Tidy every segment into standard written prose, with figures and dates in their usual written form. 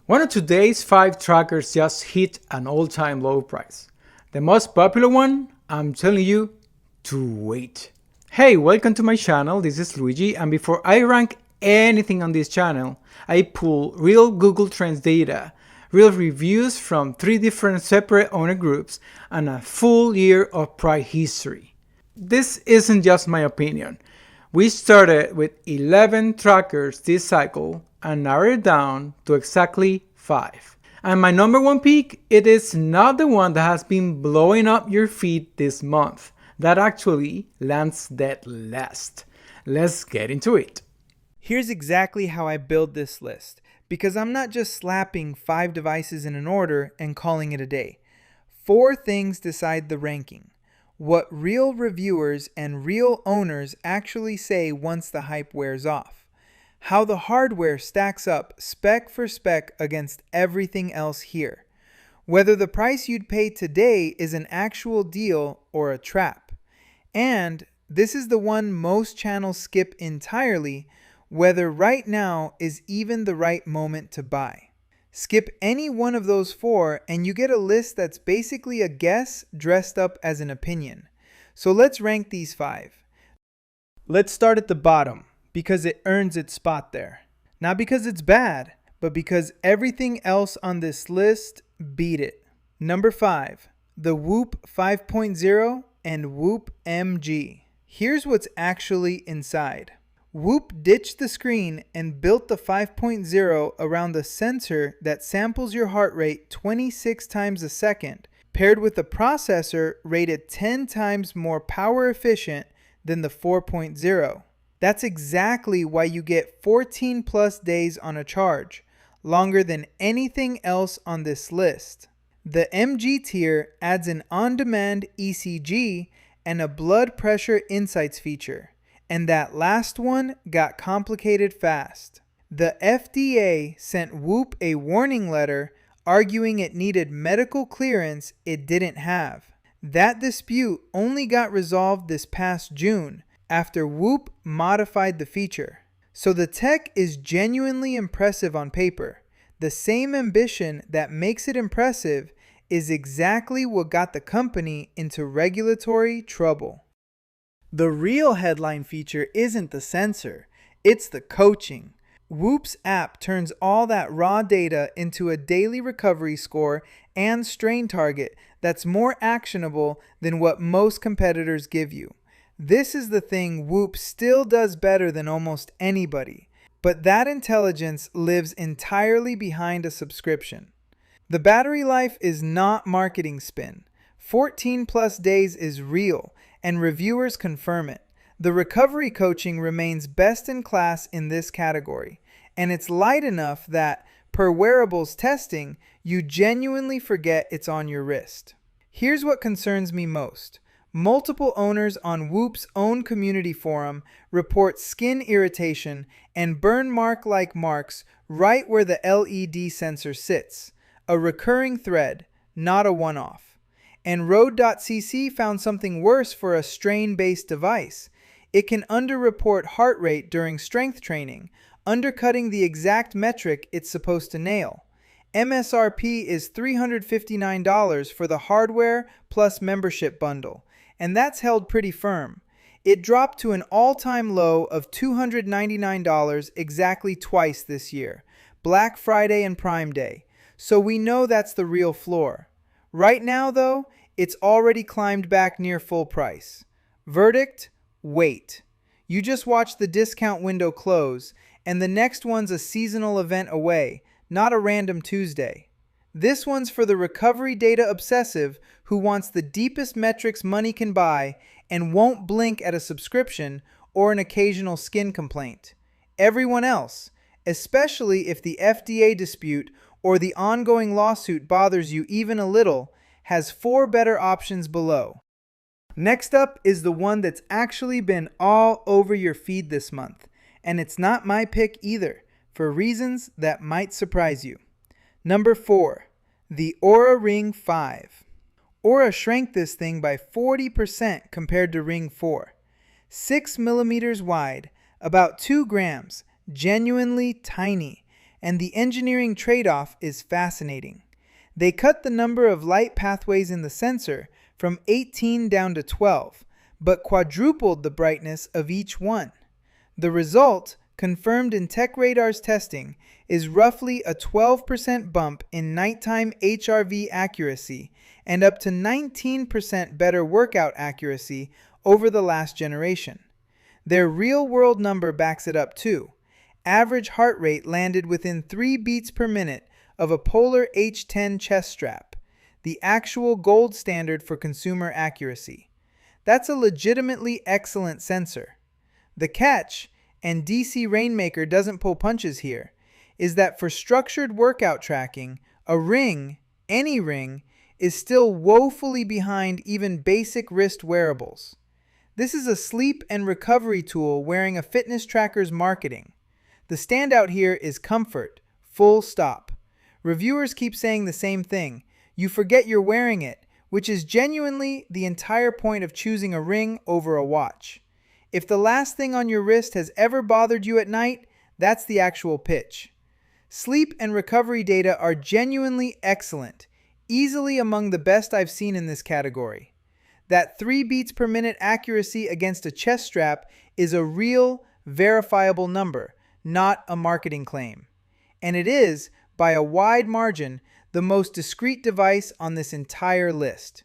One of today's 5 trackers just hit an all-time low price. The most popular one, I'm telling you to wait. Hey, welcome to my channel, this is Luigi, and before I rank anything on this channel, I pull real Google Trends data, real reviews from 3 different separate owner groups, and a full year of price history. This isn't just my opinion. We started with 11 trackers this cycle and narrowed it down to exactly 5. And my number one pick, it is not the one that has been blowing up your feed this month. That actually lands dead last. Let's get into it. Here's exactly how I build this list, because I'm not just slapping 5 devices in an order and calling it a day. 4 things decide the ranking. What real reviewers and real owners actually say once the hype wears off. How the hardware stacks up spec for spec against everything else here. Whether the price you'd pay today is an actual deal or a trap. And this is the one most channels skip entirely, whether right now is even the right moment to buy. Skip any one of those 4 and you get a list that's basically a guess dressed up as an opinion. So let's rank these 5. Let's start at the bottom, because it earns its spot there. Not because it's bad, but because everything else on this list beat it. Number 5, the Whoop 5.0 and Whoop MG. Here's what's actually inside. Whoop ditched the screen and built the 5.0 around the sensor that samples your heart rate 26 times a second, paired with a processor rated 10 times more power efficient than the 4.0. That's exactly why you get 14 plus days on a charge, longer than anything else on this list. The MG tier adds an on-demand ECG and a blood pressure insights feature, and that last one got complicated fast. The FDA sent Whoop a warning letter arguing it needed medical clearance it didn't have. That dispute only got resolved this past June, after Whoop modified the feature. So the tech is genuinely impressive on paper. The same ambition that makes it impressive is exactly what got the company into regulatory trouble. The real headline feature isn't the sensor, it's the coaching. Whoop's app turns all that raw data into a daily recovery score and strain target that's more actionable than what most competitors give you. This is the thing Whoop still does better than almost anybody, but that intelligence lives entirely behind a subscription. The battery life is not marketing spin. 14 plus days is real, and reviewers confirm it. The recovery coaching remains best in class in this category, and it's light enough that, per wearables testing, you genuinely forget it's on your wrist. Here's what concerns me most. Multiple owners on Whoop's own community forum report skin irritation and burn mark-like marks right where the LED sensor sits, a recurring thread, not a one-off. And Road.cc found something worse for a strain-based device. It can underreport heart rate during strength training, undercutting the exact metric it's supposed to nail. MSRP is $359 for the hardware plus membership bundle, and that's held pretty firm. It dropped to an all-time low of $299 exactly twice this year, Black Friday and Prime Day, so we know that's the real floor. Right now, though, it's already climbed back near full price. Verdict? Wait. You just watched the discount window close, and the next one's a seasonal event away, not a random Tuesday. This one's for the recovery data obsessive who wants the deepest metrics money can buy and won't blink at a subscription or an occasional skin complaint. Everyone else, especially if the FDA dispute or the ongoing lawsuit bothers you even a little, has 4 better options below. Next up is the one that's actually been all over your feed this month, and it's not my pick either, for reasons that might surprise you. Number 4, the Oura Ring 5. Oura shrank this thing by 40% compared to Ring 4. 6 millimeters wide, about 2 grams, genuinely tiny, and the engineering trade-off is fascinating. They cut the number of light pathways in the sensor from 18 down to 12, but quadrupled the brightness of each one. The result, confirmed in TechRadar's testing, is roughly a 12% bump in nighttime HRV accuracy and up to 19% better workout accuracy over the last generation. Their real-world number backs it up too. Average heart rate landed within 3 beats per minute of a Polar H10 chest strap, the actual gold standard for consumer accuracy. That's a legitimately excellent sensor. The catch, and DC Rainmaker doesn't pull punches here, is that for structured workout tracking, a ring, any ring, is still woefully behind even basic wrist wearables. This is a sleep and recovery tool wearing a fitness tracker's marketing. The standout here is comfort, full stop. Reviewers keep saying the same thing. You forget you're wearing it, which is genuinely the entire point of choosing a ring over a watch. If the last thing on your wrist has ever bothered you at night, that's the actual pitch. Sleep and recovery data are genuinely excellent, easily among the best I've seen in this category. That 3 beats per minute accuracy against a chest strap is a real, verifiable number, not a marketing claim. And it is, by a wide margin, the most discreet device on this entire list.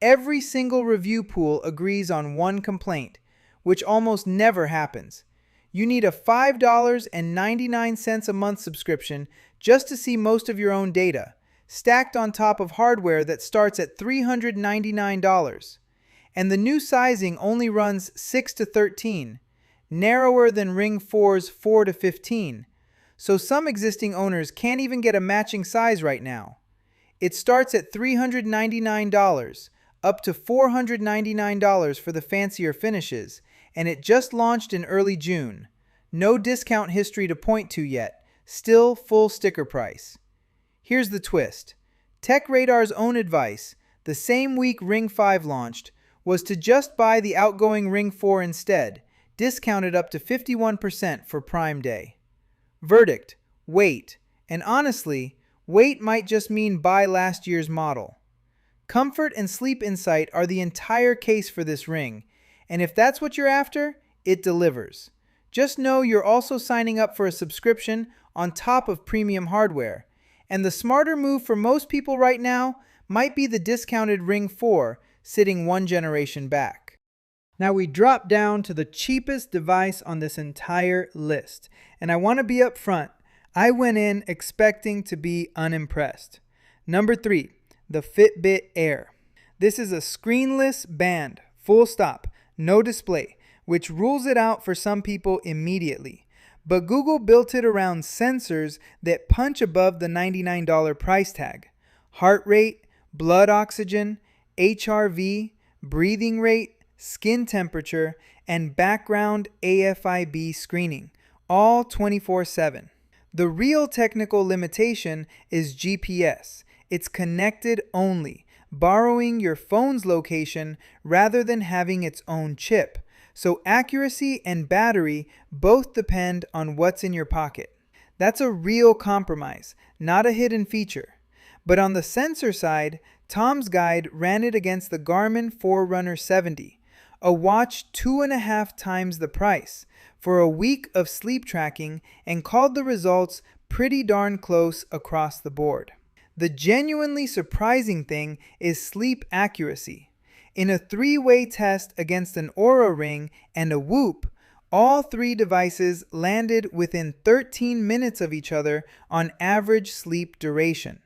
Every single review pool agrees on one complaint, which almost never happens. You need a $5.99 a month subscription just to see most of your own data, stacked on top of hardware that starts at $399. And the new sizing only runs 6 to 13, narrower than Ring 4's 4 to 15, so some existing owners can't even get a matching size right now. It starts at $399, up to $499 for the fancier finishes, and it just launched in early June. No discount history to point to yet, still full sticker price. Here's the twist. TechRadar's own advice, the same week Ring 5 launched, was to just buy the outgoing Ring 4 instead, discounted up to 51% for Prime Day. Verdict: wait. And honestly, wait might just mean buy last year's model. Comfort and sleep insight are the entire case for this ring, and if that's what you're after, it delivers. Just know you're also signing up for a subscription on top of premium hardware, and the smarter move for most people right now might be the discounted Ring 4 sitting one generation back. Now we drop down to the cheapest device on this entire list, and I want to be upfront. I went in expecting to be unimpressed. Number 3, the Fitbit Air. This is a screenless band, full stop, no display, which rules it out for some people immediately. But Google built it around sensors that punch above the $99 price tag. Heart rate, blood oxygen, HRV, breathing rate, skin temperature, and background AFIB screening, all 24/7. The real technical limitation is GPS. It's connected only, borrowing your phone's location rather than having its own chip. So accuracy and battery both depend on what's in your pocket. That's a real compromise, not a hidden feature. But on the sensor side, Tom's Guide ran it against the Garmin Forerunner 70, a watch 2.5 times the price, for a week of sleep tracking, and called the results pretty darn close across the board. The genuinely surprising thing is sleep accuracy. In a 3-way test against an Oura Ring and a Whoop, all 3 devices landed within 13 minutes of each other on average sleep duration.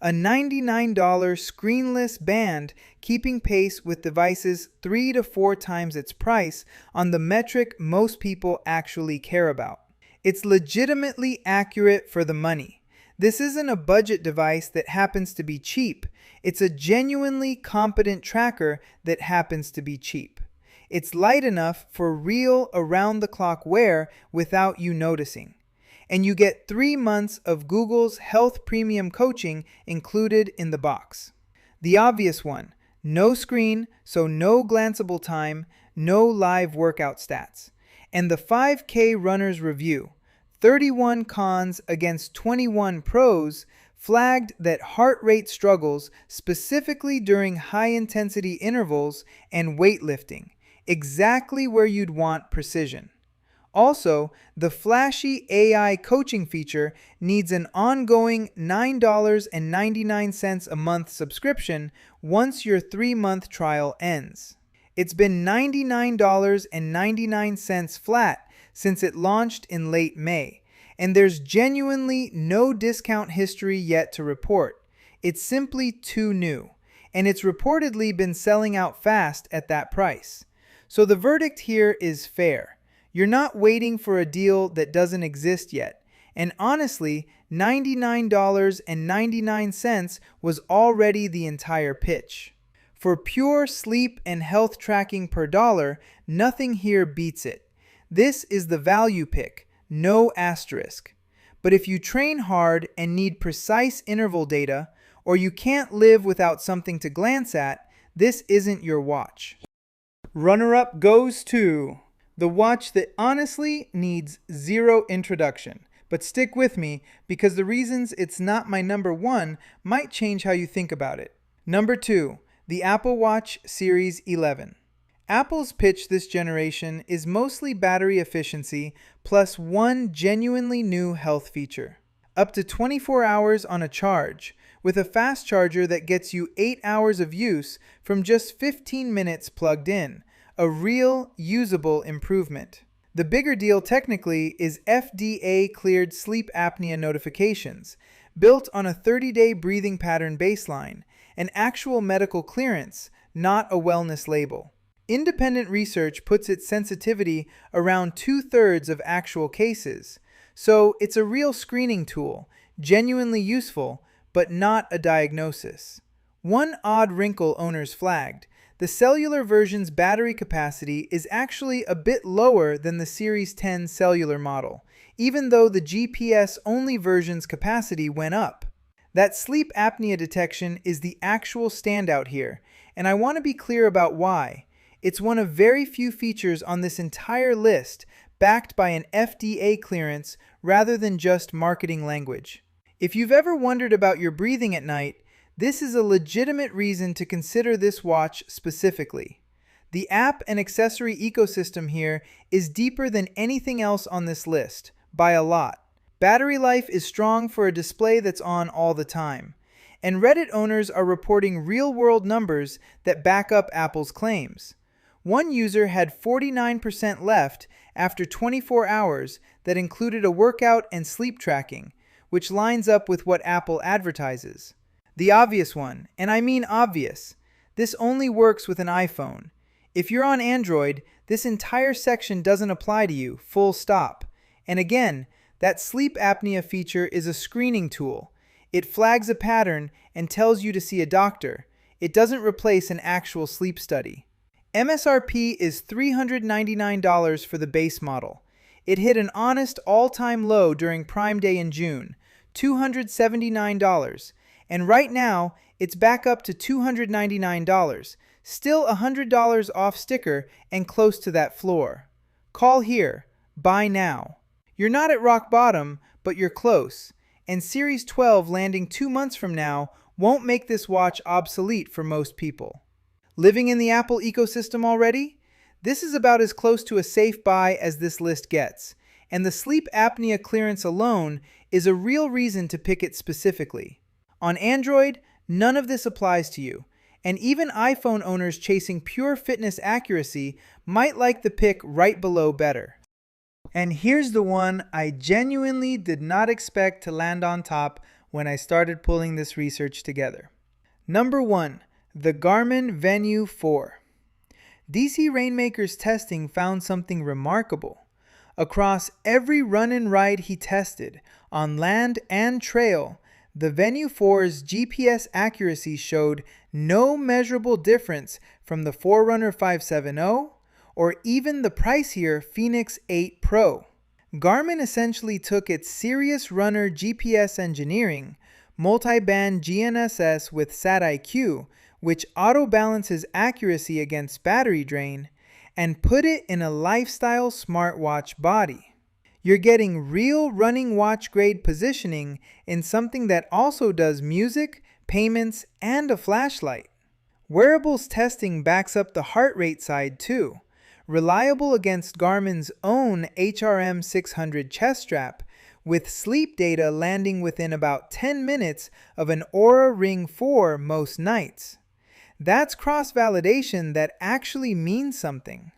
A $99 screenless band keeping pace with devices 3 to 4 times its price on the metric most people actually care about. It's legitimately accurate for the money. This isn't a budget device that happens to be cheap. It's a genuinely competent tracker that happens to be cheap. It's light enough for real around-the-clock wear without you noticing. And you get 3 months of Google's Health Premium coaching included in the box. The obvious one, no screen, so no glanceable time, no live workout stats. And the 5K runner's review, 31 cons against 21 pros flagged that heart rate struggles specifically during high-intensity intervals and weightlifting, exactly where you'd want precision. Also, the flashy AI coaching feature needs an ongoing $9.99 a month subscription once your 3-month trial ends. It's been $99.99 flat since it launched in late May, and there's genuinely no discount history yet to report. It's simply too new, and it's reportedly been selling out fast at that price. So the verdict here is fair. You're not waiting for a deal that doesn't exist yet. And honestly, $99.99 was already the entire pitch. For pure sleep and health tracking per dollar, nothing here beats it. This is the value pick, no asterisk. But if you train hard and need precise interval data, or you can't live without something to glance at, this isn't your watch. Runner-up goes to the watch that honestly needs zero introduction. But stick with me because the reasons it's not my number one might change how you think about it. Number 2, the Apple Watch Series 11. Apple's pitch this generation is mostly battery efficiency plus one genuinely new health feature. Up to 24 hours on a charge, with a fast charger that gets you 8 hours of use from just 15 minutes plugged in. A real, usable improvement. The bigger deal technically is FDA-cleared sleep apnea notifications, built on a 30-day breathing pattern baseline, an actual medical clearance, not a wellness label. Independent research puts its sensitivity around 2/3 of actual cases, so it's a real screening tool, genuinely useful, but not a diagnosis. One odd wrinkle owners flagged: the cellular version's battery capacity is actually a bit lower than the Series 10 cellular model, even though the GPS-only version's capacity went up. That sleep apnea detection is the actual standout here, and I want to be clear about why. It's one of very few features on this entire list backed by an FDA clearance rather than just marketing language. If you've ever wondered about your breathing at night, this is a legitimate reason to consider this watch specifically. The app and accessory ecosystem here is deeper than anything else on this list, by a lot. Battery life is strong for a display that's on all the time. And Reddit owners are reporting real-world numbers that back up Apple's claims. One user had 49% left after 24 hours that included a workout and sleep tracking, which lines up with what Apple advertises. The obvious one, and I mean obvious, this only works with an iPhone. If you're on Android, this entire section doesn't apply to you, full stop. And again, that sleep apnea feature is a screening tool. It flags a pattern and tells you to see a doctor. It doesn't replace an actual sleep study. MSRP is $399 for the base model. It hit an honest all-time low during Prime Day in June, $279. And right now, it's back up to $299, still $100 off sticker and close to that floor. Call here, buy now. You're not at rock bottom, but you're close. And Series 12 landing 2 months from now won't make this watch obsolete for most people. Living in the Apple ecosystem already? This is about as close to a safe buy as this list gets. And the sleep apnea clearance alone is a real reason to pick it specifically. On Android, none of this applies to you, and even iPhone owners chasing pure fitness accuracy might like the pick right below better. And here's the one I genuinely did not expect to land on top when I started pulling this research together. Number 1, the Garmin Venu 4. DC Rainmaker's testing found something remarkable. Across every run and ride he tested, on land and trail, the Venu 4's GPS accuracy showed no measurable difference from the Forerunner 570 or even the pricier Fenix 8 Pro. Garmin essentially took its serious runner GPS engineering, multi-band GNSS with SatIQ, which auto-balances accuracy against battery drain, and put it in a lifestyle smartwatch body. You're getting real running watch grade positioning in something that also does music, payments, and a flashlight. Wearables testing backs up the heart rate side too. Reliable against Garmin's own HRM 600 chest strap, with sleep data landing within about 10 minutes of an Oura Ring 4 most nights. That's cross-validation that actually means something.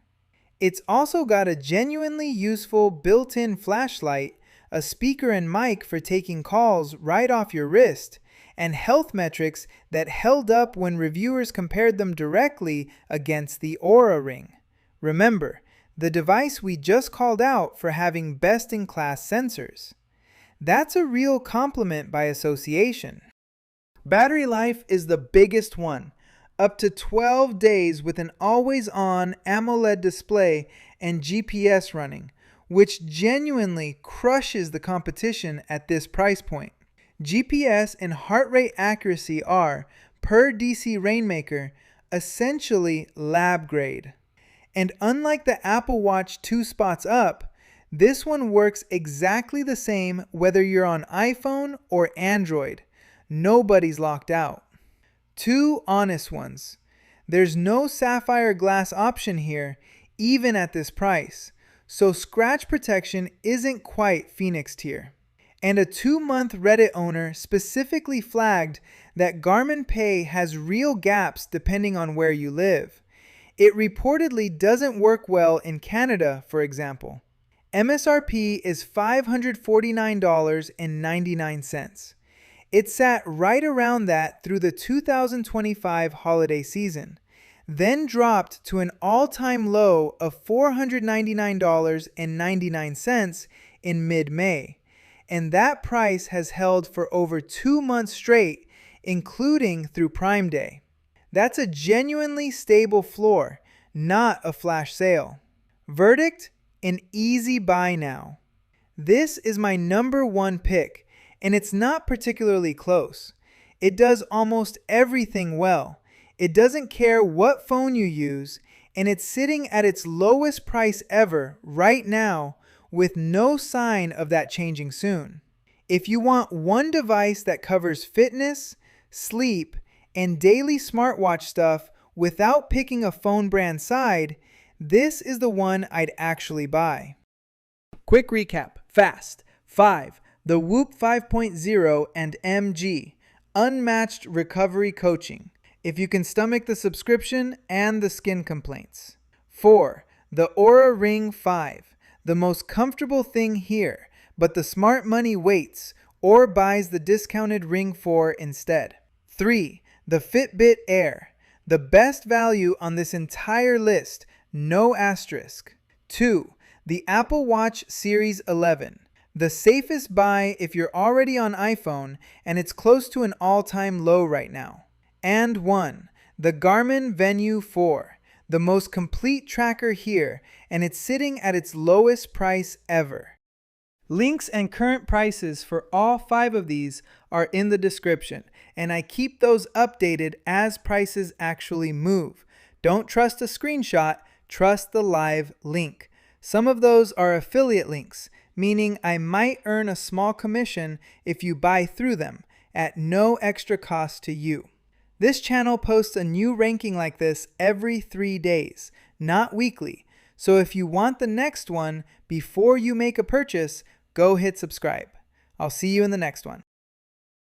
It's also got a genuinely useful built-in flashlight, a speaker and mic for taking calls right off your wrist, and health metrics that held up when reviewers compared them directly against the Oura Ring. Remember, the device we just called out for having best-in-class sensors. That's a real compliment by association. Battery life is the biggest one. Up to 12 days with an always-on AMOLED display and GPS running, which genuinely crushes the competition at this price point. GPS and heart rate accuracy are, per DC Rainmaker, essentially lab grade. And unlike the Apple Watch 2 spots up, this one works exactly the same whether you're on iPhone or Android. Nobody's locked out. Two honest ones. There's no sapphire glass option here, even at this price, so scratch protection isn't quite Phoenix tier. And a 2-month Reddit owner specifically flagged that Garmin Pay has real gaps depending on where you live. It reportedly doesn't work well in Canada, for example. MSRP is $549.99. It sat right around that through the 2025 holiday season, then dropped to an all-time low of $499.99 in mid-May, and that price has held for over 2 months straight, including through Prime Day. That's a genuinely stable floor, not a flash sale. Verdict? An easy buy now. This is my #1 pick, and it's not particularly close. It does almost everything well. It doesn't care what phone you use, and it's sitting at its lowest price ever right now, with no sign of that changing soon. If you want one device that covers fitness, sleep, and daily smartwatch stuff without picking a phone brand side, this is the one I'd actually buy. Quick recap, fast. 5. The Whoop 5.0 and MG, unmatched recovery coaching, if you can stomach the subscription and the skin complaints. 4. The Oura Ring 5, the most comfortable thing here, but the smart money waits or buys the discounted Ring 4 instead. 3. The Fitbit Air, the best value on this entire list, no asterisk. 2. The Apple Watch Series 11, the safest buy if you're already on iPhone and it's close to an all-time low right now. And 1. The Garmin Venu 4, the most complete tracker here, and it's sitting at its lowest price ever. Links and current prices for all 5 of these are in the description, and I keep those updated as prices actually move. Don't trust a screenshot, trust the live link. Some of those are affiliate links, meaning I might earn a small commission if you buy through them, at no extra cost to you. This channel posts a new ranking like this every 3 days, not weekly, so if you want the next one before you make a purchase, go hit subscribe. I'll see you in the next one.